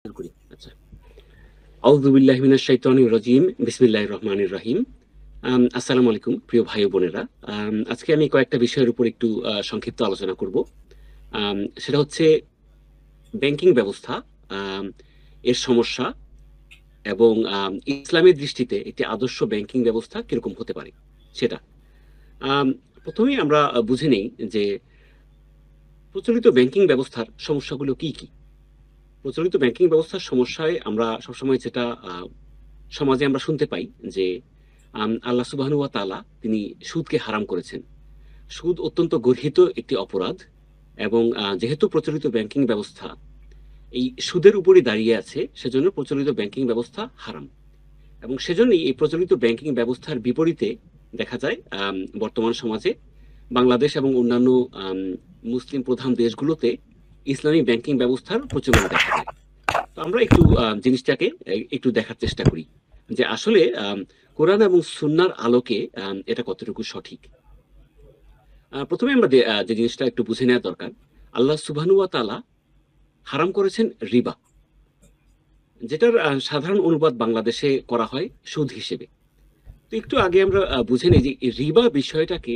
করি। আচ্ছা। আউযু বিল্লাহি মিনাশ শাইতানির রাজিম। বিসমিল্লাহির রহমানির রহিম। আসসালামু আলাইকুম প্রিয় ভাই ও বোনেরা। আজকে আমি কয়েকটা বিষয়ের উপর একটু সংক্ষিপ্ত আলোচনা করব। সেটা হচ্ছে ব্যাংকিং ব্যবস্থা, আম এর সমস্যা এবং ইসলামের দৃষ্টিতে একটি আদর্শ ব্যাংকিং ব্যবস্থা কিরকম হতে পারে সেটা। আম ১ম এই আমরা বুঝে নেই যে প্রচলিত ব্যাংকিং ব্যবস্থার সমস্যাগুলো কি, কি? প্রচলিত ব্যাংকিং ব্যবস্থার সমস্যায় আমরা সবসময় যেটা সমাজে আমরা শুনতে পাই যে আল্লাহ সুবহানাহু ওয়া তাআলা তিনি সুদকে হারাম করেছেন। সুদ অত্যন্ত গর্হিত একটি অপরাধ এবং যেহেতু প্রচলিত ব্যাংকিং ব্যবস্থা এই সুদের উপরই দাঁড়িয়ে আছে, সেজন্য প্রচলিত ব্যাংকিং ব্যবস্থা হারাম। এবং সেজন্যই এই প্রচলিত ব্যাংকিং ব্যবস্থার বিপরীতে দেখা যায় বর্তমান সমাজে বাংলাদেশ এবং অন্যান্য আম মুসলিম প্রধান দেশগুলোতে ইসলামী ব্যাংকিং ব্যবস্থার প্রচলন দেখা যায়। তো আমরা একটু জিনিসটাকে একটু দেখার চেষ্টা করি যে আসলে কোরআন এবং সুন্নাহর আলোকে এটা কতটুকু সঠিক। ১ম এ আমরা যে জিনিসটা একটু বুঝে নেওয়া দরকার, আল্লাহ সুবহানাহু ওয়া তাআলা হারাম করেছেন রিবা। যেটার সাধারণ অনুবাদ বাংলাদেশে করা হয় সুদ হিসেবে। তো একটু আগে আমরা বুঝে নেই যে এই রিবা বিষয়টাকে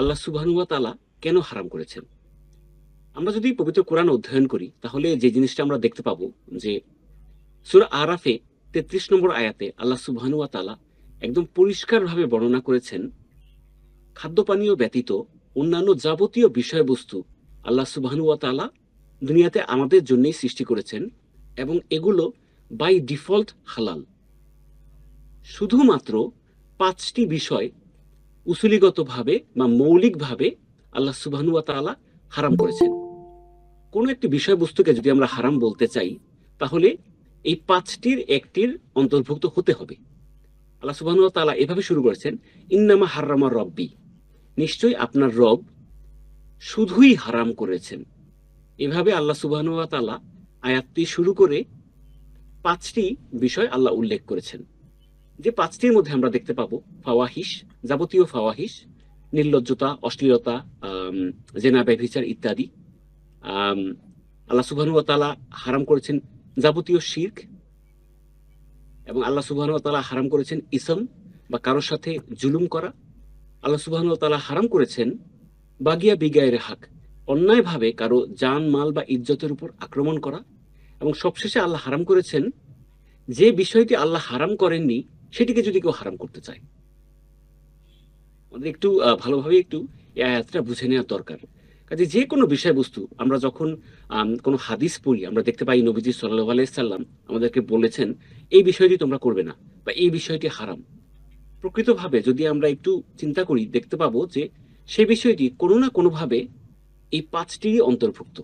আল্লাহ সুবহানাহু ওয়া তাআলা কেন হারাম করেছেন? আমরা যদি পবিত্র কোরআন অধ্যয়ন করি তাহলে যে জিনিসটা আমরা দেখতে পাবো যে সূরা আরাফে ৩৩ নম্বর আয়াতে আল্লাহ সুবহানাহু ওয়া তাআলা একদম পরিষ্কারভাবে বর্ণনা করেছেন, খাদ্য পানীয় ব্যতীত অন্যান্য যাবতীয় বিষয়বস্তু আল্লাহ সুবহানাহু ওয়া তাআলা দুনিয়াতে আমাদের জন্যই সৃষ্টি করেছেন এবং এগুলো বাই ডিফল্ট হালাল। শুধুমাত্র ৫ টি বিষয় উসুলিগতভাবে বা মৌলিকভাবে আল্লাহ সুবহানাহু ওয়া তাআলা হারাম করেছেন। কোন একটি বিষয়বস্তুকে যদি আমরা হারাম বলতে চাই, তাহলে এই ৫ টির একটির অন্তর্ভুক্ত হতে হবে। আল্লাহ সুবহানাহু ওয়া তাআলা এভাবে শুরু করেছেন, ইন্নামা হাররামা রব্বি, নিশ্চয়ই আপনার রব শুধুই হারাম করেছেন। এভাবে আল্লাহ সুবহানাহু ওয়া তাআলা আয়াতটি শুরু করে ৫ টি বিষয় আল্লাহ উল্লেখ করেছেন। যে ৫ টির মধ্যে আমরা দেখতে পাবো ফাওয়াহিশ, যাবতীয় ফাওয়াহিশ, নির্লজ্জতা, অশ্লীলতা, জেনা, ব্যভিচার ইত্যাদি। আম আল্লাহ সুবহানাহু ওয়া তাআলা হারাম করেছেন যাবতীয় শিরক এবং আল্লাহ সুবহানাহু ওয়া তাআলা হারাম করেছেন ইসম বা কারো সাথে জুলুম করা। আল্লাহ সুবহানাহু ওয়া তাআলা হারাম করেছেন বাগিয়া বিগাইরে হাক, অন্যায়ভাবে কারো জান, মাল বা ইজ্জতের উপর আক্রমণ করা। এবং সবশেষে আল্লাহ হারাম করেছেন যে বিষয়টি আল্লাহ হারাম করেননি সেটিকে যদি কেউ হারাম করতে চায়। আমাদের একটু ভালোভাবে একটু এই আয়াতটা বুঝে নেওয়া দরকার। কাজে যে কোনো বিষয়বস্তু আমরা যখন কোনো হাদিস পড়ি, আমরা দেখতে পাই নবীজি সাল্লাল্লাহু আলাইহি সাল্লাম আমাদেরকে বলেছেন, এই বিষয়টি তোমরা করবে না বা এই বিষয়টি হারাম। প্রকৃতভাবে যদি আমরা একটু চিন্তা করি দেখতে পাবো যে সেই বিষয়টি কোনো না কোনোভাবে এই ৫ টিরই অন্তর্ভুক্ত।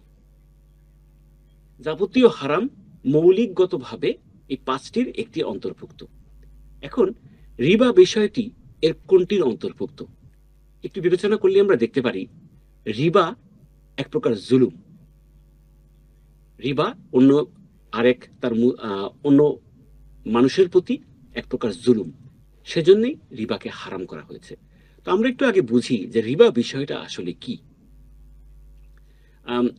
যাবতীয় হারাম মৌলিকগতভাবে এই ৫ টির একটি অন্তর্ভুক্ত। এখন রিবা বিষয়টি এর কোনটির অন্তর্ভুক্ত? একটু বিবেচনা করলে আমরা দেখতে পারি রিবা এক প্রকার জুলুম। রিবা অন্য আরেক তার অন্য মানুষের প্রতি এক প্রকার জুলুম। সেজন্যই রিবাকে হারাম করা হয়েছে। তো আমরা একটু আগে বুঝি যে রিবা বিষয়টা আসলে কি।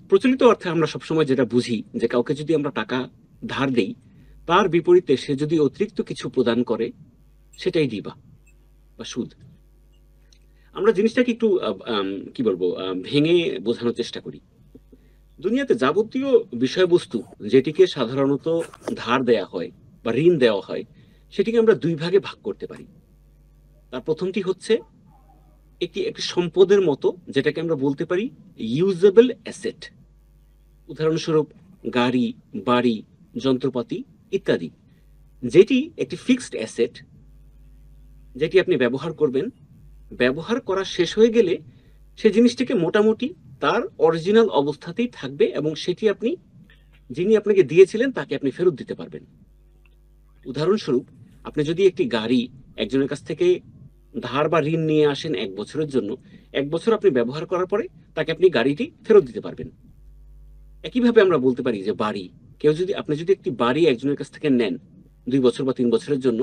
প্রচলিত অর্থে আমরা সবসময় যেটা বুঝি যে কাউকে যদি আমরা টাকা ধার দেই, তার বিপরীতে সে যদি অতিরিক্ত কিছু প্রদান করে সেটাই রিবা বা সুদ। আমরা জিনিসটাকে একটু কি বলবো ভেঙে বোঝানোর চেষ্টা করি। দুনিয়াতে যাবতীয় বিষয়বস্তু যেটিকে সাধারণত ধার দেয়া হয় বা ঋণ দেওয়া হয়, সেটিকে আমরা ২ ভাগে ভাগ করতে পারি। তার ১ম টি হচ্ছে একটি সম্পদের মতো, যেটাকে আমরা বলতে পারি ইউজেবল অ্যাসেট। উদাহরণস্বরূপ গাড়ি, বাড়ি, যন্ত্রপাতি ইত্যাদি। যেটি একটি ফিক্সড অ্যাসেট, যেটি আপনি ব্যবহার করবেন। ব্যবহার করা শেষ হয়ে গেলে সে জিনিসটিকে মোটামুটি তার অরিজিনাল অবস্থাতেই থাকবে এবং সেটি আপনি যিনি আপনাকে দিয়েছিলেন তাকে আপনি ফেরত দিতে পারবেন। উদাহরণস্বরূপ আপনি যদি একটি গাড়ি একজনের কাছ থেকে ধার বা ঋণ নিয়ে আসেন ১ বছরের জন্য, ১ বছর আপনি ব্যবহার করার পরে তাকে আপনি গাড়িটি ফেরত দিতে পারবেন। একইভাবে আমরা বলতে পারি যে বাড়ি, আপনি যদি একটি বাড়ি একজনের কাছ থেকে নেন ২ বছর বা ৩ বছরের জন্য,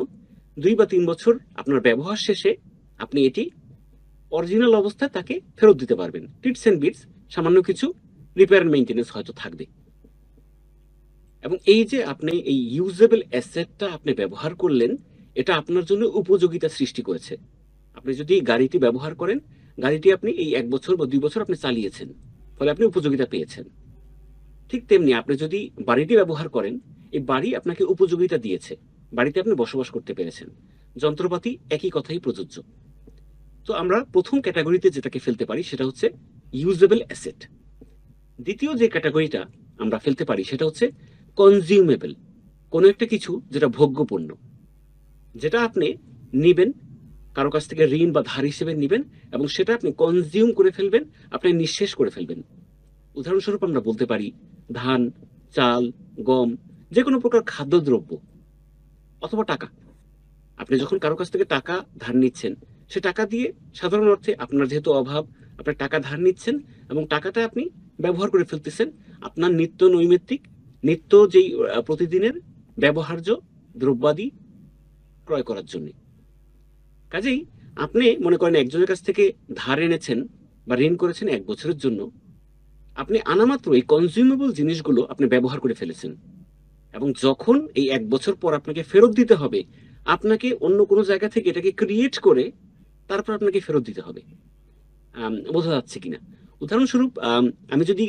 ২ বা ৩ বছর আপনার ব্যবহার শেষে আপনি এটি অরিজিনাল অবস্থায় তাকে ফেরত দিতে পারবেন। টিটস এন্ড বিটস, সামান্য কিছু রিপেয়ার এন্ড মেইনটেন্যান্স হয়তো থাকবে। এবং এই যে আপনি এই ইউজেবল অ্যাসেটটা আপনি ব্যবহার করলেন, এটা আপনার জন্য উপযোগিতা সৃষ্টি করেছে। আপনি যদি গাড়িটি ব্যবহার করেন, গাড়িটি আপনি এই 1 বছর বা 2 বছর আপনি চালিয়েছেন, ফলে আপনি উপযোগিতা পেয়েছেন। ঠিক তেমনি আপনি যদি বাড়িটি ব্যবহার করেন, এই বাড়ি আপনাকে উপযোগিতা দিয়েছে, বাড়িতে আপনি বসবাস করতে পেরেছেন। যন্ত্রপাতি একই কথাই প্রযোজ্য। তো আমরা প্রথম ক্যাটাগরিতে যেটাকে ফেলতে পারি সেটা হচ্ছে ইউজেবল অ্যাসেট। দ্বিতীয় যে ক্যাটাগরিটা আমরা ফেলতে পারি সেটা হচ্ছে কনজিউমেবল, কোনো একটা কিছু যেটা ভোগ্যপণ্য, যেটা আপনি নিবেন, কারো কাছ থেকে ঋণ বা ধার হিসেবে নিবেন এবং সেটা আপনি কনজিউম করে ফেলবেন, আপনি নিঃশেষ করে ফেলবেন। উদাহরণস্বরূপ আমরা বলতে পারি ধান, চাল, গম, যে কোনো প্রকার খাদ্যদ্রব্য অথবা টাকা। আপনি যখন কারো কাছ থেকে টাকা ধার নিচ্ছেন, সে টাকা দিয়ে সাধারণ অর্থে আপনার যেহেতু অভাব, আপনার টাকা ধার নিচ্ছেন এবং টাকাটা আপনি ব্যবহার করে ফেলতেছেন আপনার নিত্য নৈমিত্তিক, নিত্য যেই প্রতিদিনের ব্যবহার্য দ্রব্যাদি ক্রয় করার জন্য। কাজেই আপনি মনে করেন একজনের কাছ থেকে ধার এনেছেন বা ঋণ করেছেন 1 বছরের জন্য, আপনি আনামাত্র এই কনজিউমেবল জিনিসগুলো আপনি ব্যবহার করে ফেলেছেন এবং যখন এই 1 বছর পর আপনাকে ফেরত দিতে হবে, আপনাকে অন্য কোনো জায়গা থেকে এটাকে ক্রিয়েট করে তারপর আপনাকে ফেরত দিতে হবে। বোঝা যাচ্ছে কিনা? উদাহরণস্বরূপ আমি যদি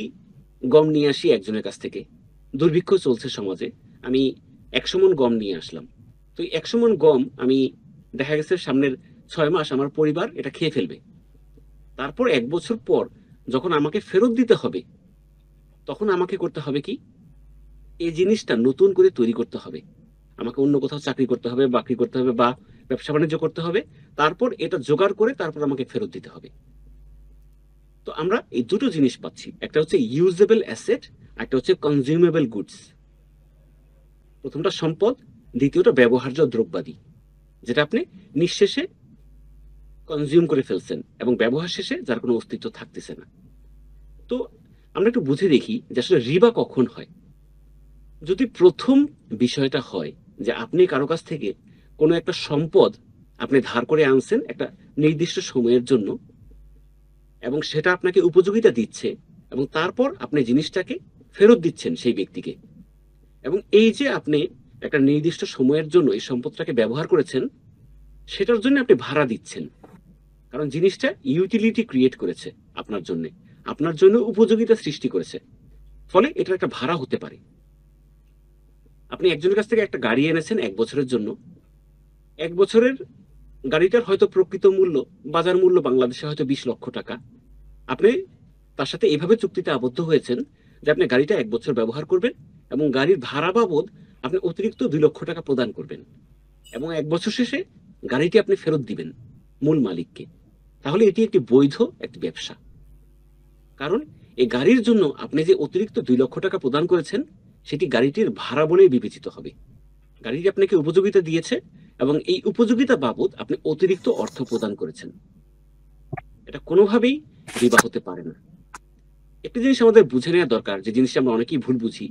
গম নিয়ে আসি একজনের কাছ থেকে, দুর্ভিক্ষ চলছে সমাজে, আমি 100 মণ গম নিয়ে আসলাম। তো এই 100 মণ গম আমি দেখা গেছে সামনের 6 মাস আমার পরিবার এটা খেয়ে ফেলবে। তারপর 1 বছর পর যখন আমাকে ফেরত দিতে হবে, তখন আমাকে করতে হবে কি? এই জিনিসটা নতুন করে তৈরি করতে হবে। আমাকে অন্য কোথাও চাকরি করতে হবে, বাকরি করতে হবে বা ব্যবসা বাণিজ্য করতে হবে। তারপর এটা জোগাড় করে তারপর আমাকে ফেরত দিতে হবে। তো আমরা এই দুটো জিনিস পাচ্ছি। একটা হচ্ছে ইউজেবল অ্যাসেট, একটা হচ্ছে কনজিউমেবল গুডস। প্রথমটা সম্পদ, দ্বিতীয়টা ব্যবহার্য দ্রব্যাদি, যেটা আপনি নিঃশেষে কনজিউম করে ফেলছেন এবং ব্যবহার শেষে যার কোনো অস্তিত্ব থাকতেছে না। তো আমরা একটু বুঝে দেখি যে আসলে রিবা কখন হয়। যদি প্রথম বিষয়টা হয় যে আপনি কারো কাছ থেকে কোনো একটা সম্পদ আপনি ধার করে আনছেন একটা নির্দিষ্ট সময়ের জন্য এবং সেটা আপনাকে উপযোগিতা দিচ্ছে এবং তারপর আপনি জিনিসটাকে ফেরত দিচ্ছেন সেই ব্যক্তিকে, এবং এই যে আপনি একটা নির্দিষ্ট সময়ের জন্য এই সম্পদটাকে ব্যবহার করেছেন, সেটার জন্য আপনি ভাড়া দিচ্ছেন, কারণ জিনিসটা ইউটিলিটি ক্রিয়েট করেছে আপনার জন্য, আপনার জন্য উপযোগিতা সৃষ্টি করেছে, ফলে এটা একটা ভাড়া হতে পারে। আপনি একজনের কাছ থেকে একটা গাড়ি এনেছেন 1 বছরের জন্য। 1 বছরের গাড়িটার হয়তো প্রকৃত মূল্য, বাজার মূল্য বাংলাদেশে হয়তো 20 লক্ষ টাকা। আপনি তার সাথে এভাবে চুক্তিতে আবদ্ধ হয়েছেন যে আপনি গাড়িটা 1 বছর ব্যবহার করবেন এবং গাড়ির ভাড়া বাবদ আপনি অতিরিক্ত 2 লক্ষ টাকা প্রদান করবেন এবং 1 বছর শেষে গাড়িটি আপনি ফেরত দিবেন মূল মালিককে। তাহলে এটি একটি বৈধ একটি ব্যবসা, কারণ এই গাড়ির জন্য আপনি যে অতিরিক্ত 2 লক্ষ টাকা প্রদান করেছেন সেটি গাড়িটির ভাড়া বলেই বিবেচিত হবে। গাড়িটি আপনাকে উপযোগিতা দিয়েছে এবং এই উপযোগিতা বাবদ আপনি অতিরিক্ত অর্থ প্রদান করেছেন। এটা কোনোভাবেই রিবা হতে পারে না। একটি জিনিস আমাদের বুঝে নেওয়া দরকার, যে জিনিসটা আমরা অনেকেই ভুল বুঝি।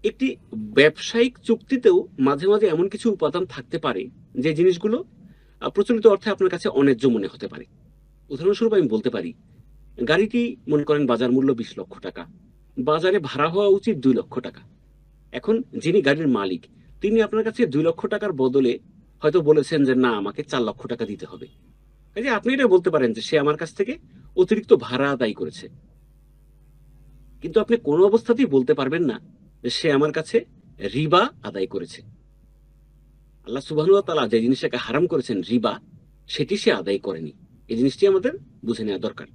একটি ব্যবসায়িক চুক্তিতেও মাঝে মাঝে এমন কিছু উপাদান থাকতে পারে যে জিনিসগুলো প্রচলিত অর্থে আপনার কাছে অন্যায্য মনে হতে পারে। উদাহরণস্বরূপ আমি বলতে পারি, গাড়িটি মনে করেন বাজার মূল্য 20 লক্ষ টাকা, বাজারে ভাড়া হওয়া উচিত 2 লক্ষ টাকা। এখন যিনি গাড়ির মালিক, তিনি আপনার কাছে 2 লক্ষ টাকার বদলে হয়তো বলেছেন যে না, আমাকে 4 লক্ষ টাকা দিতে হবে। এই যে আপনি এটা বলতে পারেন যে সে আমার কাছ থেকে অতিরিক্ত ভাড়া আদায় করেছে, কিন্তু আপনি কোনো অবস্থাতেই বলতে পারবেন না যে সে আমার কাছে রিবা আদায় করেছে। আল্লাহ সুবহানাহু ওয়া তাআলা যে জিনিসটাকে হারাম করেছেন রিবা, সেটি সে আদায় করেনি। এই জিনিসটি আমাদের বুঝে নেওয়া দরকার।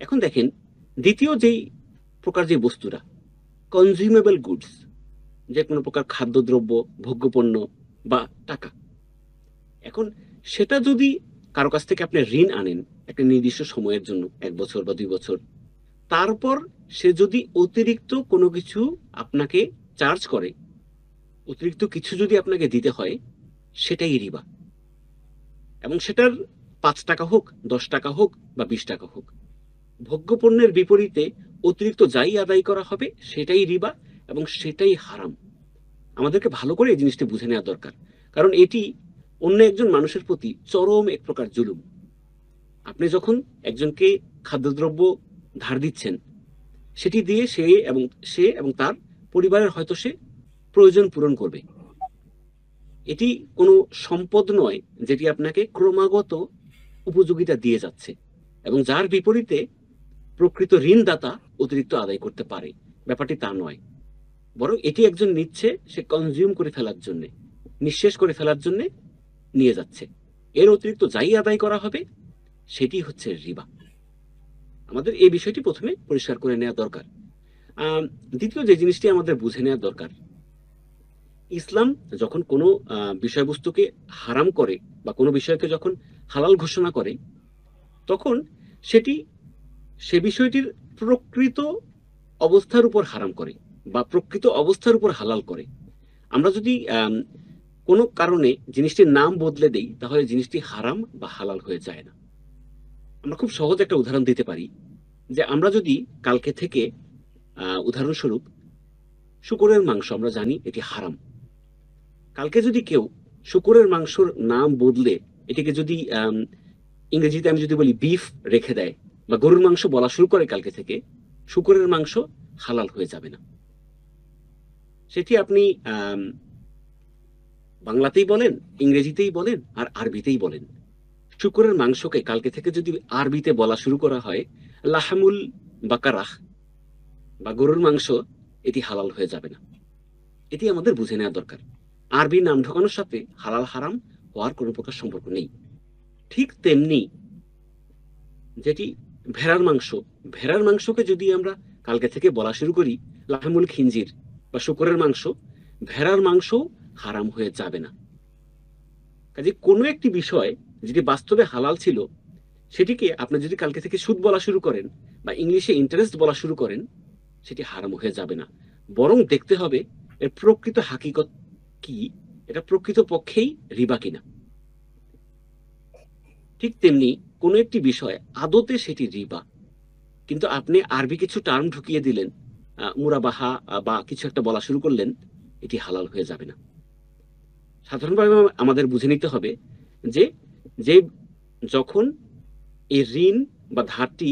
এখন দেখেন, দ্বিতীয় যেই প্রকার যে বস্তুরা কনজিউমেবল গুডস, যে কোনো প্রকার খাদ্যদ্রব্য, ভোগ্যপণ্য বা টাকা। এখন সেটা যদি কারো কাছ থেকে আপনি ঋণ আনেন একটা নির্দিষ্ট সময়ের জন্য, 1 বছর বা 2 বছর, তারপর সে যদি অতিরিক্ত কোনো কিছু আপনাকে চার্জ করে, অতিরিক্ত কিছু যদি আপনাকে দিতে হয়, সেটাই রিবা। এবং সেটার 5 টাকা হোক, 10 টাকা হোক বা 20 টাকা হোক, ভোগ্যপণ্যের বিপরীতে অতিরিক্ত যাই আদায় করা হবে সেটাই রিবা এবং সেটাই হারাম। আমাদেরকে ভালো করে এই জিনিসটি বুঝে নেওয়া দরকার, কারণ এটি অন্য একজন মানুষের প্রতি চরম এক প্রকার জুলুম। আপনি যখন একজনকে খাদ্যদ্রব্য ধার দিচ্ছেন, সেটি দিয়ে সে এবং তার পরিবারের হয়তো সে প্রয়োজন পূরণ করবে। এটি কোনো সম্পদ নয় যেটি আপনাকে ক্রমাগত উপযোগিতা দিয়ে যাচ্ছে এবং যার বিপরীতে প্রকৃত ঋণদাতা অতিরিক্ত আদায় করতে পারে। ব্যাপারটি তা নয়, বরং এটি একজন নিচ্ছে সে কনজিউম করে ফেলার জন্য, নিঃশেষ করে ফেলার জন্য নিয়ে যাচ্ছে। এর অতিরিক্ত যাই আদায় করা হবে সেটি হচ্ছে রিবা। আমাদের এই বিষয়টি প্রথমে পরিষ্কার করে নেওয়া দরকার। দ্বিতীয় যে জিনিসটি আমাদের বুঝে নেওয়া দরকার, ইসলাম যখন কোনো বিষয়বস্তুকে হারাম করে বা কোনো বিষয়কে যখন হালাল ঘোষণা করে, তখন সেটি সে বিষয়টির প্রকৃত অবস্থার উপর হারাম করে বা প্রকৃত অবস্থার উপর হালাল করে। আমরা যদি কোনো কারণে জিনিসটির নাম বদলে দেই তাহলে জিনিসটি হারাম বা হালাল হয়ে যায় না। আমরা খুব সহজ একটা উদাহরণ দিতে পারি যে আমরা যদি কালকে থেকে উদাহরণস্বরূপ শূকরের মাংস, আমরা জানি এটি হারাম, কালকে যদি কেউ শূকরের মাংসর নাম বদলে এটিকে যদি ইংরেজিতে আমি যদি বলি বিফ রেখে দেয় বা গরুর মাংস বলা শুরু করে কালকে থেকে, শূকরের মাংস হালাল হয়ে যাবে না। সেটি আপনি বাংলাতেই বলেন, ইংরেজিতেই বলেন আর আরবিতেই বলেন, শূকরের মাংসকে কালকে থেকে যদি আরবিতে বলা শুরু করা হয় লাহামুল বাকারাহ বা গরুর মাংস, এটি হালাল হয়ে যাবে না। এটি আমাদের বুঝে নেওয়া দরকার। আরবি নাম ঢোকানোর সাথে হালাল হারাম হওয়ার কোনো প্রকার সম্পর্ক নেই। ঠিক তেমনি যেটি ভেড়ার মাংস, ভেড়ার মাংসকে যদি আমরা কালকে থেকে বলা শুরু করি লাহামুল খিনজির বা শূকরের মাংস, ভেড়ার মাংস হারাম হয়ে যাবে না। কাজে কোনো একটি বিষয় যেটি বাস্তবে হালাল ছিল সেটিকে আপনি যদি কালকে থেকে সুদ বলা শুরু করেন বা ইংলিশে ইন্টারেস্ট বলা শুরু করেন, সেটি হারাম হয়ে যাবে না, বরং দেখতে হবে এর প্রকৃত হাকিকত কি, এটা প্রকৃত পক্ষেই রিবা কিনা। ঠিক তেমনি কোনো একটি বিষয় আদতে সেটি রিবা, কিন্তু আপনি আরবি কিছু টার্ম ঢুকিয়ে দিলেন, মুরাবাহা বা কিছু একটা বলা শুরু করলেন, এটি হালাল হয়ে যাবে না। সাধারণভাবে আমাদের বুঝে নিতে হবে যে যে যখন এই ঋণ বা ধারটি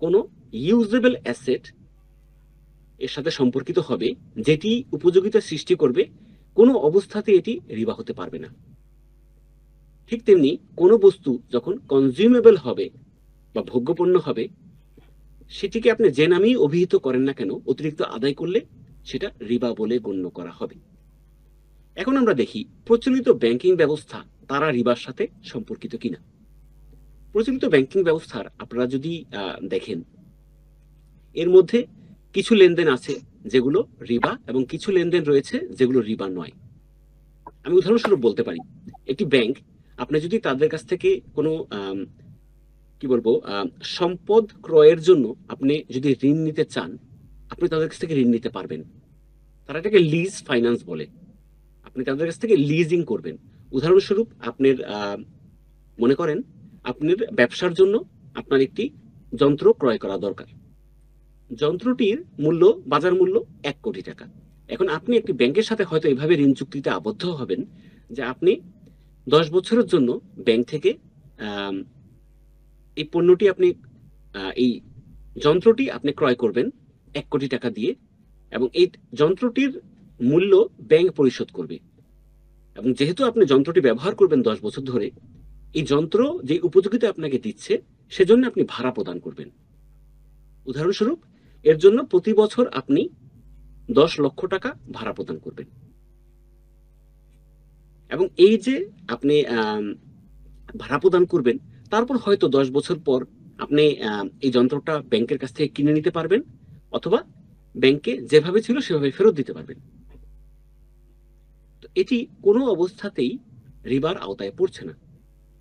কোনো ইউজেবল অ্যাসেট এর সাথে সম্পর্কিত হবে যেটি উপযোগিতা সৃষ্টি করবে, কোনো অবস্থাতে এটি রিবা হতে পারবে না। ঠিক তেমনি কোনো বস্তু যখন কনজিউমেবল হবে বা ভোগ্যপণ্য হবে, সেটিকে আপনি যে নামেই অভিহিত করেন না কেন, অতিরিক্ত আদায় করলে সেটা রিবা বলে গণ্য করা হবে। এখন আমরা দেখি প্রচলিত ব্যাংকিং ব্যবস্থা তারা রিবার সাথে সম্পর্কিত কিনা। প্রচলিত ব্যাংকিং ব্যবস্থার আপনারা যদি দেখেন, এর মধ্যে কিছু লেনদেন আছে যেগুলো রিবা এবং কিছু লেনদেন রয়েছে যেগুলো রিবা নয়। আমি উদাহরণস্বরূপ বলতে পারি, একটি ব্যাংক আপনি যদি তাদের কাছ থেকে কোনো কি বলবো সম্পদ ক্রয়ের জন্য আপনি যদি ঋণ নিতে চান, আপনি তাদের কাছ থেকে ঋণ নিতে পারবেন। তারা এটাকে লিজ ফাইন্যান্স বলে। আপনি তাদের কাছ থেকে লিজিং করবেন। উদাহরণস্বরূপ আপনার মনে করেন আপনার ব্যবসার জন্য আপনার একটি যন্ত্র ক্রয় করা দরকার, যন্ত্রটির মূল্য বাজার মূল্য 1 কোটি টাকা। এখন আপনি একটি ব্যাংকের সাথে হয়তো এভাবে ঋণ চুক্তিতে আবদ্ধ হবেন যে আপনি 10 বছরের জন্য ব্যাংক থেকে এই পণ্যটি আপনি এই যন্ত্রটি আপনি ক্রয় করবেন 1 কোটি টাকা দিয়ে, এবং এই যন্ত্রটির মূল্য ব্যাংক পরিশোধ করবে। এবং যেহেতু আপনি যন্ত্রটি ব্যবহার করবেন 10 বছর ধরে, এই যন্ত্র যে উপযোগিতা আপনাকে দিচ্ছে সেজন্য আপনি ভাড়া প্রদান করবেন। উদাহরণস্বরূপ এর জন্য প্রতি বছর আপনি 10 লক্ষ টাকা ভাড়া প্রদান করবেন। এবং এই যে আপনি ভাড়া প্রদান করবেন, তারপর হয়তো 10 বছর পর আপনি এই যন্ত্রটা ব্যাংকের কাছ থেকে কিনে নিতে পারবেন, অথবা ব্যাংকে যেভাবে ছিল সেভাবে ফেরত দিতে পারবেন। তো এটি কোনো অবস্থাতেই রিবার আওতায় পড়ছে না,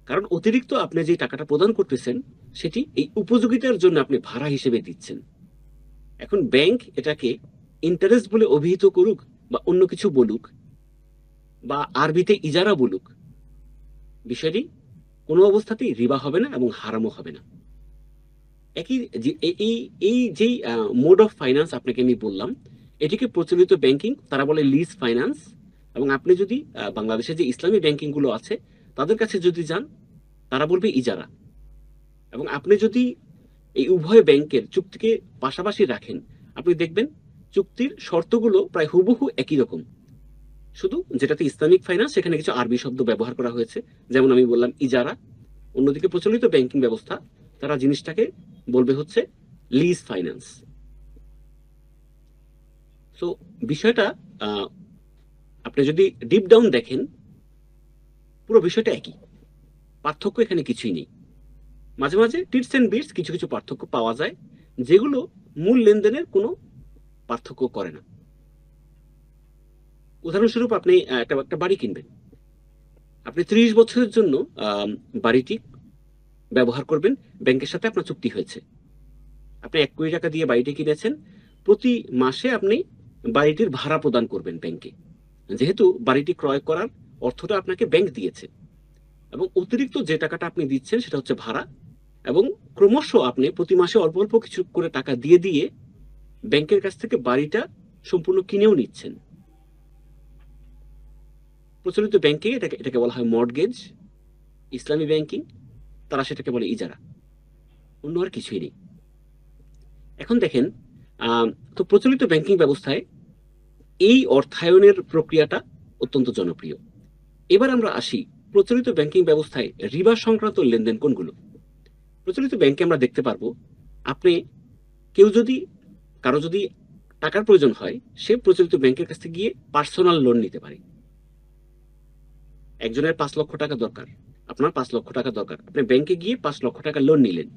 কারণ অতিরিক্ত আপনি যে টাকাটা প্রদান করতেছেন সেটি এই উপযোগিতার জন্য আপনি ভাড়া হিসেবে দিচ্ছেন। এখন ব্যাংক এটাকে ইন্টারেস্ট বলে অভিহিত করুক বা অন্য কিছু বলুক বা আরবিতে ইজারা বলুক, বিষয়টি কোনো অবস্থাতেই রিবা হবে না এবং হারামও হবে না। একই এই যেই মোড অফ ফাইন্যান্স আপনাকে আমি বললাম, এটিকে প্রচলিত ব্যাংকিং তারা বলে লিজ ফাইন্যান্স, এবং আপনি যদি বাংলাদেশে যে ইসলামী ব্যাংকিং গুলো আছে তাদের কাছে যদি যান তারা বলবে ইজারা। এবং আপনি যদি এই উভয় ব্যাংকের চুক্তিকে পাশাপাশি রাখেন, আপনি দেখবেন চুক্তির শর্তগুলো প্রায় হুবহু একই রকম, শুধু যেটাতে ইসলামিক ফাইন্যান্স সেখানে কিছু আরবি শব্দ ব্যবহার করা হয়েছে। যেমন আমি বললাম ইজারা, অন্যদিকে প্রচলিত ব্যাংকিং ব্যবস্থা তারা জিনিসটাকে বলবে হচ্ছে লিজ ফাইন্যান্স। সো বিষয়টা আপনি যদি ডিপ ডাউন দেখেন, পুরো বিষয়টা একই, পার্থক্য এখানে কিছুই নেই। মাঝে মাঝে টিটস এন্ড বিটস কিছু কিছু পার্থক্য পাওয়া যায়, যেগুলো মূল লেনদেনের কোনো পার্থক্য করে না। উদাহরণস্বরূপ আপনি একটা বাড়ি কিনবেন, আপনি 30 বছরের জন্য বাড়িটি ব্যবহার করবেন, ব্যাংকের সাথে আপনার চুক্তি হয়েছে, আপনি 1 কোটি টাকা দিয়ে বাড়িটি কিনেছেন, প্রতি মাসে আপনি বাড়িটির ভাড়া প্রদান করবেন ব্যাংকে, যেহেতু বাড়িটি ক্রয় করার অর্থটা আপনাকে ব্যাংক দিয়েছে, এবং অতিরিক্ত যে টাকাটা আপনি দিচ্ছেন সেটা হচ্ছে ভাড়া, এবং ক্রমশ আপনি প্রতি মাসে অল্প অল্প কিছু করে টাকা দিয়ে দিয়ে ব্যাংকের কাছ থেকে বাড়িটা সম্পূর্ণ কিনেও নিচ্ছেন। প্রচলিত ব্যাংকে এটাকে বলা হয় মর্টগেজ, ইসলামী ব্যাংকিং তারা সেটাকে বলে ইজারা, অন্য আর কিছুই নেই। এখন দেখেন, তো প্রচলিত ব্যাংকিং ব্যবস্থায় এই অর্থায়নের প্রক্রিয়াটা অত্যন্ত জনপ্রিয়। এবার আমরা আসি প্রচলিত ব্যাংকিং ব্যবস্থায় রিবা সংক্রান্ত লেনদেন কোনগুলো। প্রচলিত ব্যাংকে আমরা দেখতে পারবো, আপনি কারো যদি টাকার প্রয়োজন হয়, সে প্রচলিত ব্যাংকের কাছ থেকে গিয়ে পার্সোনাল লোন নিতে পারে। একজনের 5 লক্ষ টাকা দরকার, আপনার 5 লক্ষ টাকা দরকার, আপনি ব্যাংকে গিয়ে 5 লক্ষ টাকা লোন নিলেন,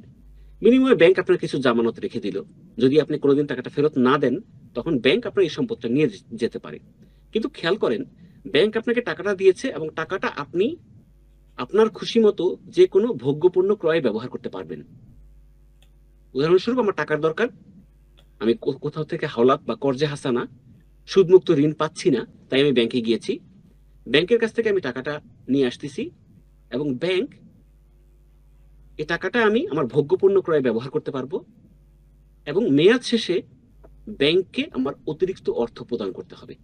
বিনিময়ে ব্যাংক আপনার কিছু জামানত রেখে দিল, যদি আপনি কোনোদিন টাকাটা ফেরত না দেন তখন ব্যাংক আপনার এই সম্পদটা নিয়ে যেতে পারে। কিন্তু খেয়াল করেন, ব্যাংক আপনাকে টাকাটা দিয়েছে এবং টাকাটা আপনি আপনার খুশি মতো যে কোনো ভোগ্যপণ্য ক্রয়ে ব্যবহার করতে পারবেন। উদাহরণস্বরূপ, আমার টাকার দরকার, আমি কোথাও থেকে হাওলাত বা কর্জে হাসানা সুদমুক্ত ঋণ পাচ্ছি না, তাই আমি ব্যাংকে গিয়েছি, ব্যাংকের কাছ থেকে আমি টাকাটা নিয়ে আসতেছি, এবং ব্যাংক এই টাকাটা আমি আমার ভোগ্যপণ্য ক্রয়ে ব্যবহার করতে পারবো, এবং মেয়াদ শেষে ব্যাংককে আমার অতিরিক্ত অর্থ প্রদান করতে হবে।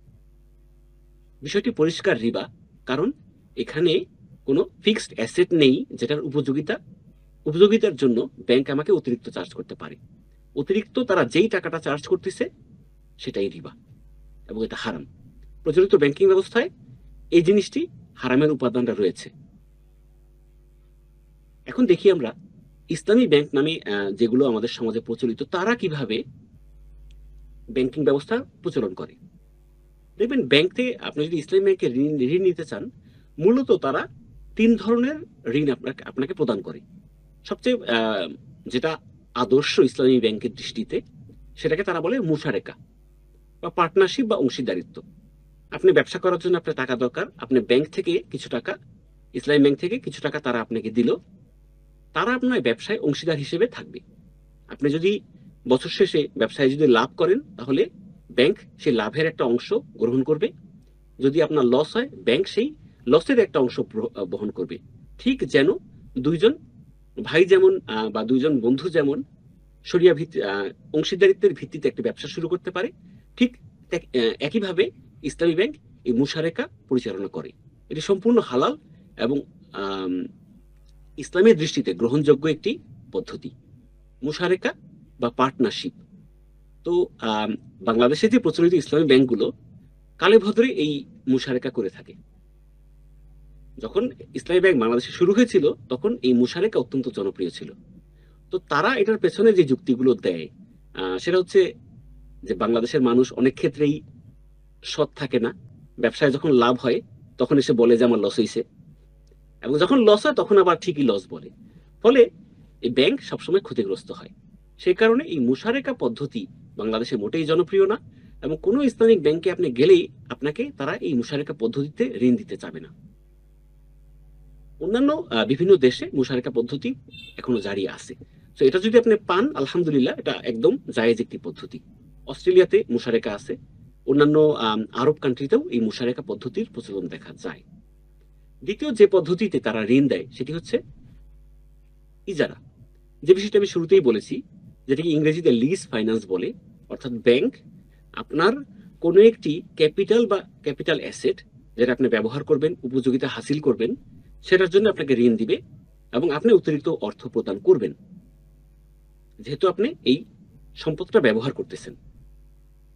বিষয়টি পরিষ্কার রিবা, কারণ এখানে কোনো ফিক্সড অ্যাসেট নেই যেটার উপযোগিতার জন্য ব্যাংক আমাকে অতিরিক্ত চার্জ করতে পারে। অতিরিক্ত তারা যেই টাকাটা চার্জ করতেছে সেটাই রিবা, এবং এটা হারাম। প্রচলিত ব্যাংকিং ব্যবস্থায় এই জিনিসটি হারামের উপাদানটা রয়েছে। এখন দেখি আমরা ইসলামী ব্যাংক নামে যেগুলো আমাদের সমাজে প্রচলিত, তারা কিভাবে ব্যাংকিং ব্যবস্থা প্রচলন করে। দেখবেন, ব্যাংক থেকে আপনি যদি ইসলামী ব্যাংকে ঋণ নিতে চান, মূলত তারা 3 ধরনের ঋণ আপনাকে প্রদান করে। সবচেয়ে যেটা আদর্শ ইসলামী ব্যাংকের দৃষ্টিতে, সেটাকে তারা বলে মুশারেকা বা পার্টনারশিপ বা অংশীদারিত্ব। আপনি ব্যবসা করার জন্য আপনার টাকা দরকার, আপনি ব্যাংক থেকে কিছু টাকা, ইসলামী ব্যাংক থেকে কিছু টাকা তারা আপনাকে দিল, তারা আপনার ব্যবসায় অংশীদার হিসেবে থাকবে। আপনি যদি বছর শেষে ব্যবসায় যদি লাভ করেন, তাহলে ব্যাংক সেই লাভের একটা অংশ গ্রহণ করবে, যদি আপনার লস হয় ব্যাংক সেই লসের একটা অংশ বহন করবে। ঠিক যেন দুইজন ভাই যেমন বা দুইজন বন্ধু যেমন শরিয়া অংশীদারিত্বের ভিত্তিতে একটা ব্যবসা শুরু করতে পারে, ঠিক একইভাবে ইসলামী ব্যাংক এই মুশারেকা পরিচালনা করে। এটি সম্পূর্ণ হালাল এবং ইসলামের দৃষ্টিতে গ্রহণযোগ্য একটি পদ্ধতি, মুশারেকা বা পার্টনারশিপ। তো বাংলাদেশে যে প্রচলিত ইসলামী ব্যাংকগুলো কালে ভদ্রে এই মুশারেকা করে থাকে। যখন ইসলামী ব্যাংক বাংলাদেশে শুরু হয়েছিল তখন এই মুশারেকা অত্যন্ত জনপ্রিয় ছিল। তো তারা এটার পেছনে যে যুক্তিগুলো দেয়, সেটা হচ্ছে যে বাংলাদেশের মানুষ অনেক ক্ষেত্রেই সৎ থাকে না, ব্যবসায় যখন লাভ হয় তখন এসে বলে যে আমার লস হয়েছে, এবং যখন লস হয় তখন আবার ঠিকই লস বলে, ফলে এই ব্যাংক সবসময় ক্ষতিগ্রস্ত হয়। সেই কারণে এই মুশারেকা পদ্ধতি বাংলাদেশে মোটেই জনপ্রিয় না, এবং কোনো ইসলামিক ব্যাংকে আপনি গেলেই আপনাকে তারা এই মুশারেকা পদ্ধতিতে ঋণ দিতে চাবে না। অন্যান্য বিভিন্ন দেশে মুশারেকা পদ্ধতি এখনো জারি আছে, তো এটা যদি আপনি পান আলহামদুলিল্লাহ, এটা একদম জায়েজ একটি পদ্ধতি। অস্ট্রেলিয়াতে মুশারেকা আছে, অন্যান্য আরব কান্ট্রিতেও এই মুশারেকা পদ্ধতির প্রচলন দেখা যায়। দ্বিতীয় যে পদ্ধতিতে তারা ঋণ দেয় সেটি হচ্ছে ইজারা, যে বিষয়টা আমি শুরুতেই বলেছি, যেটাকে ইংরেজিতে লিজ ফাইন্যান্স বলে। অর্থাৎ ব্যাংক আপনার কোনো একটি ক্যাপিটাল অ্যাসেট যেটা আপনি ব্যবহার করবেন, উপযোগিতা হাসিল করবেন, সেটার জন্য আপনাকে ঋণ দিবে এবং আপনি অতিরিক্ত অর্থ প্রদান করবেন, যেহেতু আপনি এই সম্পদটা ব্যবহার করতেছেন।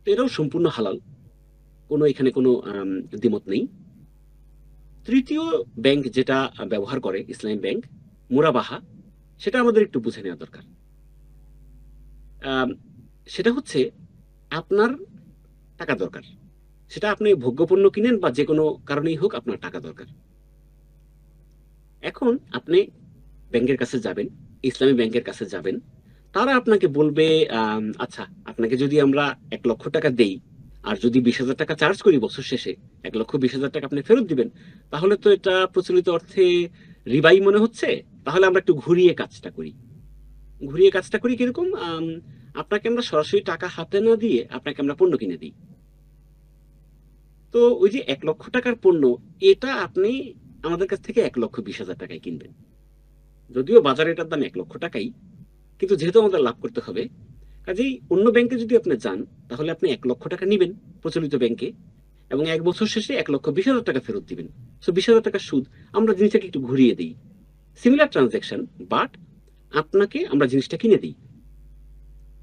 তো এটাও সম্পূর্ণ হালাল, কোনো এখানে কোনো দ্বিমত নেই। তৃতীয় ব্যাংক যেটা ব্যবহার করে ইসলামী ব্যাংক, মুরাবাহা, সেটা আমাদের একটু বুঝে নেওয়া দরকার। সেটা হচ্ছে আপনার টাকা দরকার, সেটা আপনি ভোগ্যপণ্য কিনেন বা যে কোনো কারণেই হোক আপনার টাকা দরকার। এখন আপনি ব্যাংকের কাছে যাবেন, ইসলামী ব্যাংকের কাছে যাবেন, তারা আপনাকে বলবে আচ্ছা আপনাকে যদি আমরা 1,00,000 টাকা দেই আর যদি 20,000 টাকা চার্জ করি বছর শেষে, 1,20,000 টাকা আপনি ফেরত দিবেন, তাহলে তো এটা প্রচলিত অর্থে রিবাই মনে হচ্ছে। তাহলে আমরা একটু ঘুরিয়ে কাজটা করি। ঘুরিয়ে কাজটা করি কিরকম? আপনাকে আমরা সরাসরি টাকা হাতে না দিয়ে আপনাকে আমরা পণ্য কিনে দিই। তো ওই যে 1,00,000 টাকার পণ্য, এটা আপনি আমাদের কাছ থেকে 1,20,000 টাকায় কিনবেন। যদিও বাজারে এটার দাম 1,00,000 টাকাই, কিন্তু যেহেতু আমাদের লাভ করতে হবে, কাজেই অন্য ব্যাংকে যদি আপনি যান তাহলে আপনি 1,00,000 টাকা নিবেন প্রচলিত ব্যাংকে, এবং 1 বছর শেষে 1,20,000 টাকা ফেরত দিবেন। সো 20,000 টাকার সুদ। আমরা জিনিসটাকে একটু ঘুরিয়ে দিই, সিমিলার ট্রানজাকশন, বাট আপনাকে আমরা জিনিসটা কিনে দিই।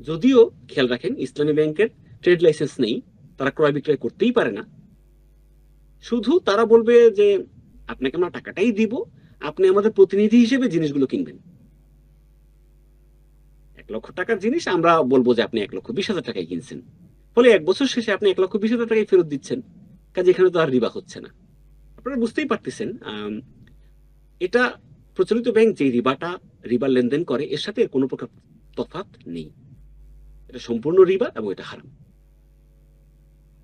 যদিও খেয়াল রাখেন ইসলামী ব্যাংকের ট্রেড লাইসেন্স নেই, তারা ক্রয় বিক্রয় করতেই পারে না। শুধু তারা বলবে যে আপনাকে আমরা টাকাটাই দিব, আপনি আমাদের প্রতিনিধি হিসেবে জিনিসগুলো কিনবেন। 1,00,000 টাকার জিনিস আমরা বলবো যে আপনি 1,20,000 টাকায় কিনছেন, ফলে 1 বছর শেষে আপনি 1,20,000 টাকায় ফেরত দিচ্ছেন। কাজে এখানে তো আর রিবা হচ্ছে না। আপনারা বুঝতেই পারতেছেন এটা প্রচলিত ব্যাংক যে রিবার লেনদেন করে এর সাথে কোনো প্রকার তফাৎ নেই। এটা সম্পূর্ণ রিবা এবং এটা হারাম।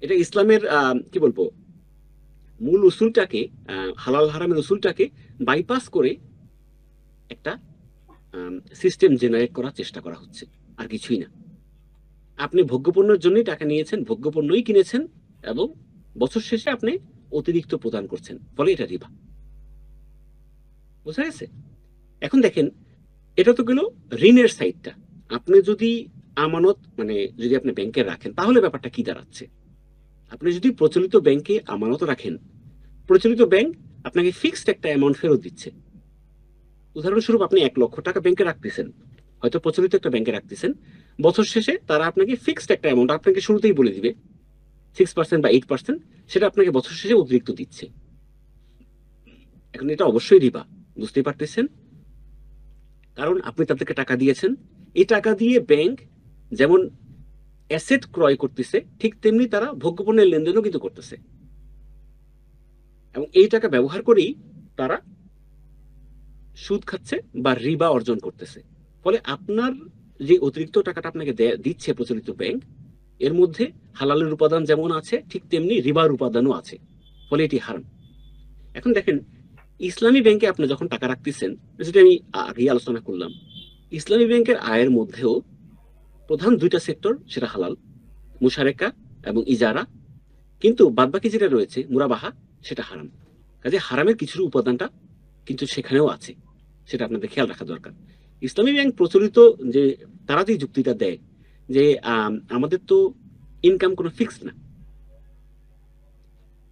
এটা ইসলামের কি বলবো, মূল উসুলটাকে, হালাল হারামের উসুলটাকে বাইপাস করে একটা সিস্টেম জেনারেট করার চেষ্টা করা হচ্ছে, আর কিছুই না। আপনি ভোগ্যপণ্যের জন্যই টাকা নিয়েছেন, ভোগ্যপণ্যই কিনেছেন, এবং বছর শেষে আপনি অতিরিক্ত প্রদান করছেন, ফলে এটা রিবা। বুঝা গেছে? এখন দেখেন, এটা তো গেল ঋণের সাইডটা। আপনি যদি আমানত মানে যদি আপনি ব্যাংকে রাখেন তাহলে ব্যাপারটা কি দাঁড়াচ্ছে? আপনি যদি প্রচলিত ব্যাংকে আমানত রাখেন, প্রচলিত ব্যাংক আপনাকে ফিক্সড একটা অ্যামাউন্ট ফেরত দিচ্ছে। উদাহরণস্বরূপ আপনি 1,00,000 টাকা ব্যাংকে রাখতেছেন, হয়তো প্রচলিত একটা ব্যাংকে রাখতেছেন, বছর শেষে তারা আপনাকে ফিক্সড একটা অ্যামাউন্ট আপনাকে শুরুতেই বলে দিবে 6% বা 8%, সেটা আপনাকে বছর শেষে অতিরিক্ত দিচ্ছে। এখন এটা অবশ্যই রিবা, বুঝতেই পারতেছেন? কারণ আপনি তাদেরকে টাকা দিয়েছেন, এই টাকা দিয়ে ব্যাংক যেমন অ্যাসেট ক্রয় করতেছে, ঠিক তেমনি তারা ভোগ্যপণ্যের লেনদেনও কিন্তু করতেছে, এবং এই টাকা ব্যবহার করেই তারা সুদ খাচ্ছে বা রিবা অর্জন করতেছে। ফলে আপনার যে অতিরিক্ত টাকাটা আপনাকে দিচ্ছে প্রচলিত ব্যাংক, এর মধ্যে হালালের উপাদান যেমন আছে ঠিক তেমনি রিবার উপাদানও আছে, ফলে এটি হারাম। এখন দেখেন, ইসলামী ব্যাংকে আপনি যখন টাকা রাখতেছেন, যেটা আমি আগেই আলোচনা করলাম, ইসলামী ব্যাংকের আয়ের মধ্যেও প্রধান 2টা সেক্টর, সেটা হালাল, মুশারেকা এবং ইজারা, কিন্তু বাদবাকি যেটা রয়েছে মুরাবাহা, সেটা হারাম। কাজে হারামের কিছুর উপাদানটা কিন্তু সেখানেও আছে, সেটা আপনাদের খেয়াল রাখা দরকার। ইসলামী ব্যাংক প্রচলিত যে তারা যে যুক্তিটা দেয় যে আমাদের তো ইনকাম কোনো ফিক্সড না,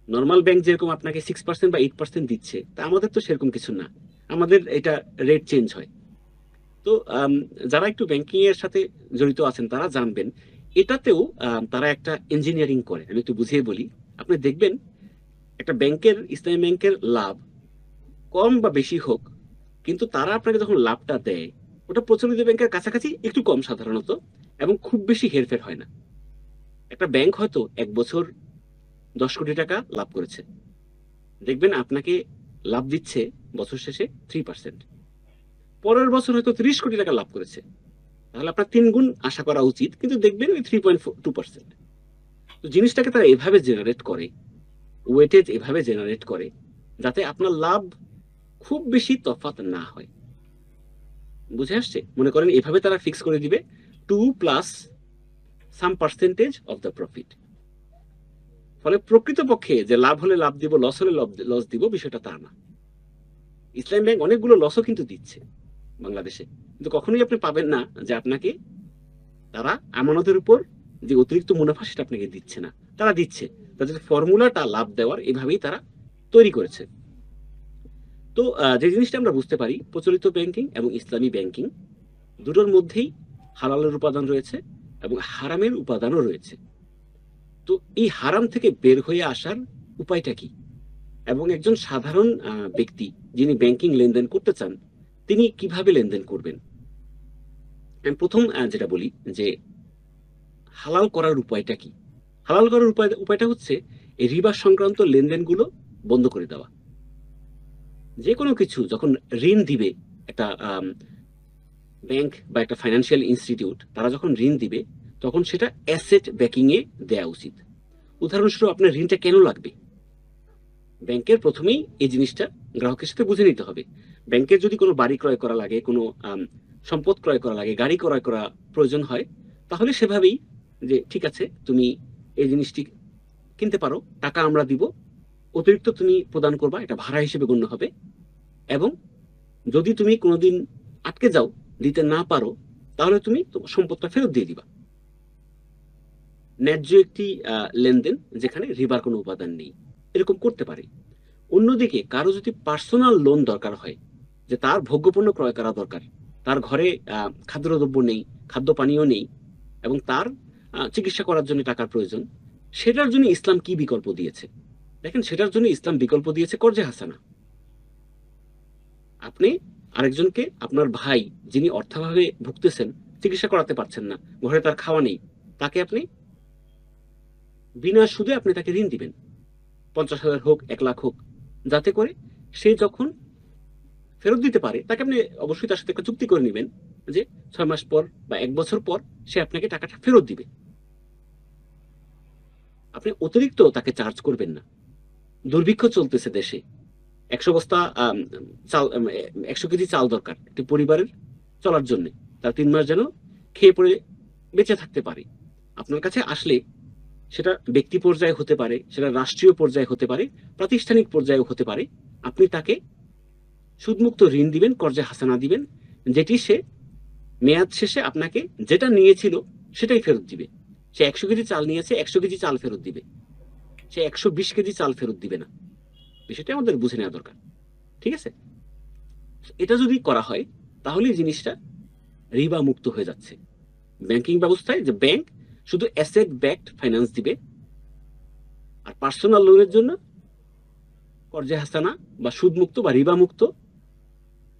নর্মাল ব্যাংক যেরকম আপনাকে 6% বা 8% দিচ্ছে, তা আমাদের তো সেরকম কিছু না, আমাদের এটা রেট চেঞ্জ হয়। তো যারা একটু ব্যাংকিং এর সাথে জড়িত আছেন তারা জানবেন, এটাতেও তারা একটা ইঞ্জিনিয়ারিং করে। আমি একটু বুঝিয়ে বলি, আপনি দেখবেন একটা ব্যাংকের, ইসলামী ব্যাংকের লাভ কম বা বেশি হোক, কিন্তু তারা আপনাকে যখন লাভটা দেয় ওটা প্রচলিত ব্যাংকের কাছাকাছি একটু কম সাধারণত, এবং খুব বেশি হেরফের হয় না। একটা ব্যাংক হয়তো 1 বছর 10 কোটি টাকা লাভ করেছে, দেখবেন আপনাকে লাভ দিচ্ছে বছর শেষে 3%। পরের বছর হয়তো 30 কোটি টাকা লাভ করেছে, তাহলে আপনার 3 গুণ আশা করা উচিত, কিন্তু দেখবেন ওই 3.2%। তো জিনিসটাকে তারা এভাবে জেনারেট করে, ওয়েটেজ এভাবে জেনারেট করে, যাতে আপনার লাভ খুব বেশি তফাৎ না হয়। বুঝে আসছে? মনে করেন এভাবে তারা ফিক্স করে দিবে 2 plus some percentage of the profit. ফলে প্রকৃতপক্ষে যে লাভ হলে লাভ দিব, লস হলে লস দিব, বিষয়টা তা না। ইসলাম ব্যাংক অনেকগুলো লসও কিন্তু দিচ্ছে বাংলাদেশে, কিন্তু কখনোই আপনি পাবেন না যে আপনাকে তারা আমানতের উপর যে অতিরিক্ত মুনাফা সেটা আপনাকে দিচ্ছে না। তারা দিচ্ছে, তাদের ফর্মুলাটা লাভ দেওয়ার এভাবেই তারা তৈরি করেছে। তো যে জিনিসটা আমরা বুঝতে পারি, প্রচলিত ব্যাংকিং এবং ইসলামী ব্যাংকিং দুটোর মধ্যেই হালালের উপাদান রয়েছে এবং হারামের উপাদানও রয়েছে। তো এই হারাম থেকে বের হয়ে আসার উপায়টা কি, এবং একজন সাধারণ ব্যক্তি যিনি ব্যাংকিং লেনদেন করতে চান তিনি কিভাবে লেনদেন করবেন? আমি প্রথম যেটা বলি যে হালাল করার উপায়টা কি। হালাল করার উপায়টা হচ্ছে এই রিবা সংক্রান্ত লেনদেনগুলো বন্ধ করে দেওয়া। যে কোনো কিছু যখন ঋণ দিবে একটা ব্যাংক বা একটা ফাইন্যান্সিয়াল ইনস্টিটিউট, তারা যখন ঋণ দিবে তখন সেটা অ্যাসেট ব্যাকিং এ দেওয়া উচিত। উদাহরণস্বরূপ আপনার ঋণটা কেন লাগবে, ব্যাংকের প্রথমেই এই জিনিসটা গ্রাহকের সাথে বুঝে নিতে হবে। ব্যাংকের যদি কোনো বাড়ি ক্রয় করা লাগে, কোনো সম্পদ ক্রয় করা লাগে, গাড়ি ক্রয় করা প্রয়োজন হয়, তাহলে সেভাবেই যে ঠিক আছে তুমি এই জিনিসটি কিনতে পারো, টাকা আমরা দিব, অতিরিক্ত তুমি প্রদান করবা, এটা ভাড়া হিসেবে গণ্য হবে, এবং যদি তুমি কোনোদিন আটকে যাও, দিতে না পারো, তাহলে তুমি তোমার সম্পদটা ফেরত দিয়ে দিবা। ন্যায্য একটি লেনদেন যেখানে রিবার কোনো উপাদান নেই, এরকম করতে পারে। অন্যদিকে কারো যদি পার্সোনাল লোন দরকার হয়, যে তার ভোগ্যপণ্য ক্রয় করা দরকার, তার ঘরে খাদ্যদ্রব্য নেই, খাদ্য পানীয় নেই, এবং তার চিকিৎসা করার জন্য টাকার প্রয়োজন, সেটার জন্য ইসলাম কি বিকল্প দিয়েছে? দেখেন, সেটার জন্য ইসলাম বিকল্প দিয়েছে কর্জে হাসানা। আপনি আরেকজনকে, আপনার ভাই যিনি অর্থাভাবে ভুগতেছেন, চিকিৎসা করাতে পারছেন না, ঘরে তার খাওয়া নেই, তাকে আপনি বিনা সুদে আপনি তাকে ঋণ দিবেন, 50,000 হোক, 1 লাখ হোক, যাতে করে সে যখন ফেরত দিতে পারে, তাকে আপনি অবশ্যই তার সাথে একটা চুক্তি করে নেবেন যে 6 মাস পর বা 1 বছর পর সে আপনাকে টাকাটা ফেরত দিবে। আপনি অতিরিক্ত তাকে চার্জ করবেন না। দুর্ভিক্ষ চলতেছে দেশে, 100 বস্তা চাল, 100 কেজি চাল দরকার একটি পরিবারের চলার জন্য, তার 3 মাস যেন খেয়ে পড়ে বেঁচে থাকতে পারে। আপনার কাছে আসলে, সেটা ব্যক্তি পর্যায়ে হতে পারে, সেটা রাষ্ট্রীয় পর্যায়ে হতে পারে, প্রাতিষ্ঠানিক পর্যায়েও হতে পারে, আপনি তাকে সুদমুক্ত ঋণ দিবেন, কর্জে হাসানা দিবেন, যেটি সে মেয়াদ শেষে আপনাকে যেটা নিয়েছিল সেটাই ফেরত দিবে। সে 100 কেজি চাল নিয়েছে, 100 কেজি চাল ফেরত দিবে, সে 120 কেজি চাল ফেরত দিবে না। বিষয়টা আমাদের বুঝে নেওয়া দরকার, ঠিক আছে? এটা যদি করা হয় তাহলে জিনিসটা রিবা মুক্ত হয়ে যাচ্ছে। ব্যাংকিং ব্যবস্থায় যে ব্যাংক শুধু অ্যাসেট ব্যাকড ফাইন্যান্স দিবে, আর পার্সোনাল লোনের জন্য কর্জে হাসানা বা সুদমুক্ত বা রিবা মুক্ত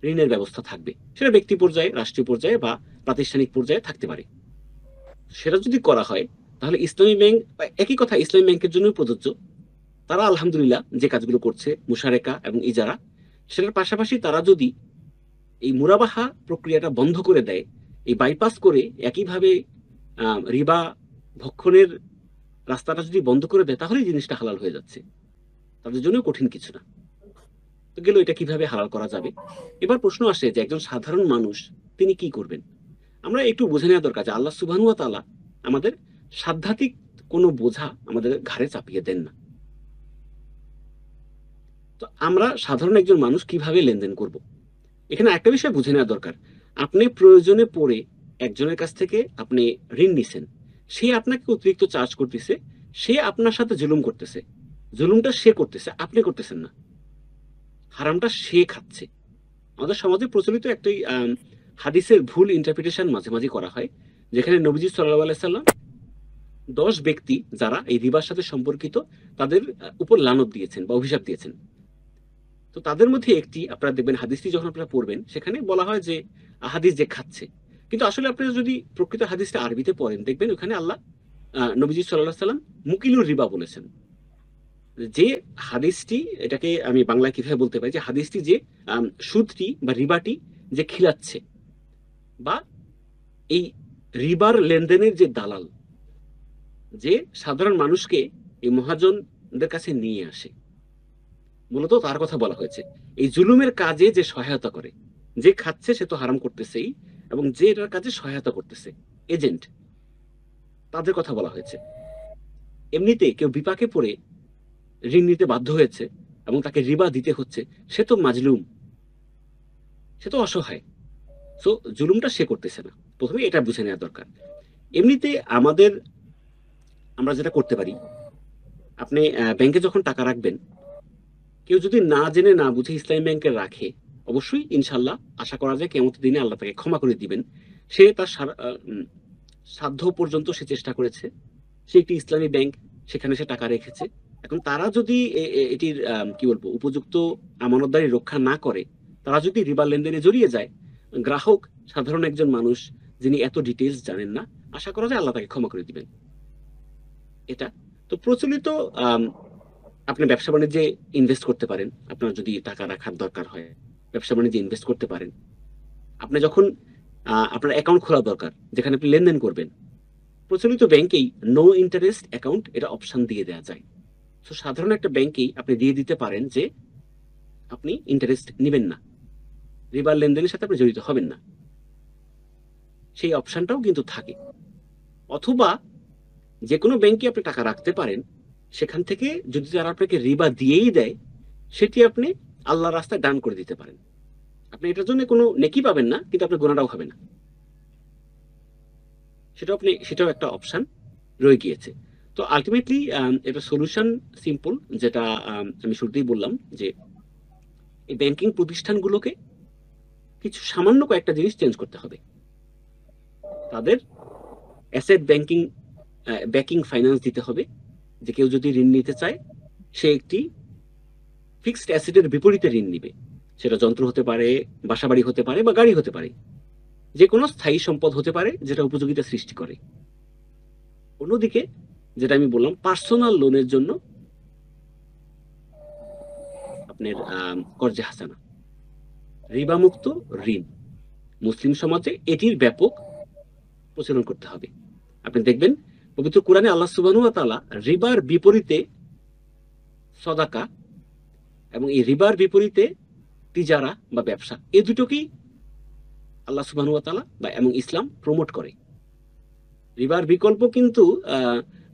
ঋণের ব্যবস্থা থাকবে। সেটা ব্যক্তি পর্যায়ে, রাষ্ট্রীয় পর্যায়ে বা প্রাতিষ্ঠানিক পর্যায়ে থাকতে পারে। সেটা যদি করা হয় তাহলে ইসলামী ব্যাংক, একই কথা ইসলামী ব্যাংকের জন্য প্রযোজ্য। তারা আলহামদুলিল্লাহ যে কাজগুলো করছে, মুশারেকা এবং ইজারা, সেটার পাশাপাশি তারা যদি এই মুরাবাহা প্রক্রিয়াটা বন্ধ করে দেয়, এই বাইপাস করে একইভাবে রিবা ভক্ষণের রাস্তাটা যদি বন্ধ করে দেয়, তাহলে জিনিসটা হালাল হয়ে যাচ্ছে, তাদের জন্য কঠিন কিছু না। তো গেল, এটা কিভাবে হালাল করা যাবে। এবার প্রশ্ন আসে যে একজন সাধারণ মানুষ তিনি কি করবেন। আমরা একটু বুঝে নেওয়া দরকার যে আল্লাহ সুবহানাহু ওয়া তাআলা আমাদের সাধ্যাত্মিক কোনো বোঝা আমাদের ঘাড়ে চাপিয়ে দেন না। তো আমরা সাধারণ একজন মানুষ কিভাবে লেনদেন করব, এখানে একটা বিষয় বুঝে নেওয়া দরকার। আপনি প্রয়োজনে পড়ে একজনের কাছ থেকে আপনি ঋণ নিছেন, সে আপনাকে অতিরিক্ত চার্জ করতেছে, সে আপনার সাথে জুলুম করতেছে। জুলুমটা সে করতেছে, আপনি করতেছেন না। হারামটা সে খাচ্ছে। আমাদের সমাজে প্রচলিত একটি হাদিসের ভুল ইন্টারপ্রিটেশন মাঝে মাঝে করা হয়, যেখানে নবীজি সাল্লাল্লাহু আলাইহি সাল্লাম 10 ব্যক্তি যারা এই রিবার সাথে সম্পর্কিত, তাদের উপর লানত দিয়েছেন বা অভিশাপ দিয়েছেন। তো তাদের মধ্যে একটি, আপনারা দেখবেন হাদিসটি যখন আপনারা পড়বেন, সেখানে বলা হয় যে হাদিস যে খাচ্ছে, কিন্তু আসলে আপনারা যদি প্রকৃত হাদিসটা আরবিতে পড়েন, দেখবেন ওখানে আল্লাহ নবীজি সাল্লাল্লাহু আলাইহি সাল্লাম মুকিলুর রিবা বলেছেন। যে হাদিসটি, এটাকে আমি বাংলায় কিভাবে বলতে পারি, যে হাদিসটি যে সুদটি বা রিবাটি যে খিলাচ্ছে, বা এই রিবার লেনদেনের যে দালাল, যে সাধারণ মানুষকে এই মহাজনদের কাছে নিয়ে আসে, মূলত তার কথা বলা হয়েছে। এই জুলুমের কাজে যে সহায়তা করে, যে খাচ্ছে সে তো হারাম করতেছেই, এবং যে এটার কাজে সহায়তা করতেছে, এজেন্ট, তাদের কথা বলা হয়েছে। এমনিতে কেউ বিপাকে পড়ে ঋণ নিতে বাধ্য হয়েছে এবং তাকে রিবা দিতে হচ্ছে, সে তো মাজলুম, সে তো অসহায়। সো জুলুমটা সে করতেছে না, প্রথমে এটা বুঝে নেওয়া দরকার। এমনিতে আমরা যেটা করতে পারি, আপনি ব্যাংকে যখন টাকা রাখবেন, কেউ যদি না জেনে না বুঝে ইসলামী ব্যাংকে রাখে, অবশ্যই ইনশাল্লাহ আশা করা যায় কিয়ামতের দিনে আল্লাহ তাকে ক্ষমা করে দিবেন। সে তার সাধ্য পর্যন্ত সে চেষ্টা করেছে, সে একটি ইসলামী ব্যাংক, সেখানে সে টাকা রেখেছে। এখন তারা যদি এটির কি বলবো উপযুক্ত আমানতদারি রক্ষা না করে, তারা যদি রিবা লেনদেনে জড়িয়ে যায়, গ্রাহক সাধারণ একজন মানুষ যিনি এত ডিটেইলস জানেন না, আশা করা যায় আল্লাহ তাকে ক্ষমা করে দিবেন। এটা তো প্রচলিত। আম, আপনি ব্যবসা বাণিজ্যে ইনভেস্ট করতে পারেন, আপনার যদি টাকা রাখার দরকার হয় ব্যবসা বাণিজ্যে ইনভেস্ট করতে পারেন। আপনি যখন আপনার অ্যাকাউন্ট খোলা দরকার যেখানে আপনি লেনদেন করবেন, প্রচলিত ব্যাংকেই নো ইন্টারেস্ট অ্যাকাউন্ট এটা অপশন দিয়ে দেওয়া যায়। তো সাধারণ একটা ব্যাংকেই আপনি দিয়ে দিতে পারেন যে আপনি ইন্টারেস্ট নেবেন না, রিবার লেনদেনের সাথে আপনি জড়িত হবেন না, সেই অপশনটাও কিন্তু থাকে। অথবা যে কোনো ব্যাংকে আপনি টাকা রাখতে পারেন, সেখান থেকে যদি তারা আপনাকে রিবা দিয়েই দেয়, সেটি আপনি আল্লাহর রাস্তায় দান করে দিতে পারেন। আপনি এটার জন্য কোনো নেকি পাবেন না, কিন্তু আপনার গুনাহটাও হবে না। সেটাও একটা অপশন রয়ে গিয়েছে। তো আলটিমেটলি এটা সলিউশন সিম্পল, যেটা আমি শুরুতেই বললাম যে এই ব্যাংকিং প্রতিষ্ঠানগুলোকে কিছু সামান্য কয়েকটা জিনিস চেঞ্জ করতে হবে। তাদের অ্যাসেট ব্যাকিং ফাইন্যান্স দিতে হবে, যে কেউ যদি ঋণ নিতে চায় সে একটি ফিক্সড অ্যাসেটের বিপরীতে ঋণ নিবে। সেটা যন্ত্র হতে পারে, বাসাবাড়ি হতে পারে, বা গাড়ি হতে পারে, যে কোনো স্থায়ী সম্পদ হতে পারে যেটা উপযোগিতা সৃষ্টি করে। অন্যদিকে যেটা আমি বললাম পার্সোনাল লোনের জন্য আপনার কর্জে হাসানা, রিবামুক্ত ঋণ, মুসলিম সমাজে এটির ব্যাপক প্রচলন করতে হবে। আপনি দেখবেন পবিত্র কোরআনে আল্লাহ সুবহানাহু ওয়া তাআলা রিবার বিপরীতে সদাকা এবং এই রিবার বিপরীতে তিজারা বা ব্যবসা, এই দুটোকেই আল্লাহ সুবহানাহু ওয়া তাআলা এবং ইসলাম প্রমোট করে। রিবার বিকল্প কিন্তু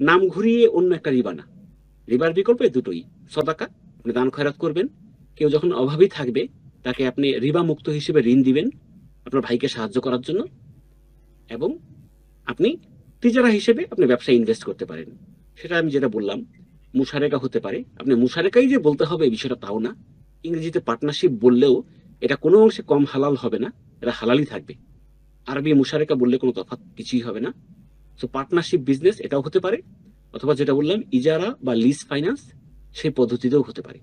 নাম ঘুরিয়ে অন্য একটা রিবা না। রিবার বিকল্প এই দুটোই। সদাকা, আপনি দান খয়রাত করবেন, কেউ যখন অভাবী থাকবে তাকে আপনি রিবা মুক্ত হিসেবে ঋণ দিবেন আপনার ভাইকে সাহায্য করার জন্য, এবং আপনি তিজারা হিসেবে আপনি ব্যবসায় ইনভেস্ট করতে পারেন। সেটা আমি যেটা বললাম মুশারেকা হতে পারে। আপনি মুশারেকাই যে বলতে হবে এই বিষয়টা তাও না, ইংরেজিতে পার্টনারশিপ বললেও এটা কোনো অংশে কম হালাল হবে না, এটা হালালই থাকবে। আরবি মুশারেকা বললে কোনো তফাৎ কিছুই হবে না। সো পার্টনারশিপ বিজনেস এটাও হতে পারে, অথবা যেটা বললাম ইজারা বা লিজ ফাইন্যান্স, সেই পদ্ধতিতেও হতে পারে।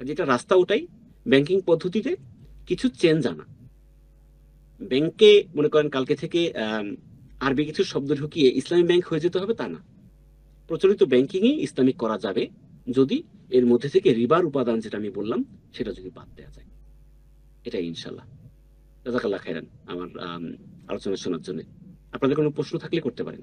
যেটা রাস্তা ওটাই, ব্যাংকিং পদ্ধতিতে কিছু চেঞ্জ আনা। ব্যাংকে মনে করেন কালকে থেকে আরবি কিছু শব্দ ঢুকিয়ে ইসলামী ব্যাংক হয়ে যেতে হবে তা না। প্রচলিত ব্যাংকিংই ইসলামিক করা যাবে যদি এর মধ্যে থেকে রিবার উপাদান যেটা আমি বললাম সেটা যদি বাদ দেওয়া যায়। এটাই ইনশাল্লাহ। জাযাকাল্লাহ খাইরান আমার আলোচনা শোনার জন্য। আপনাদের কোনো প্রশ্ন থাকলে করতে পারেন।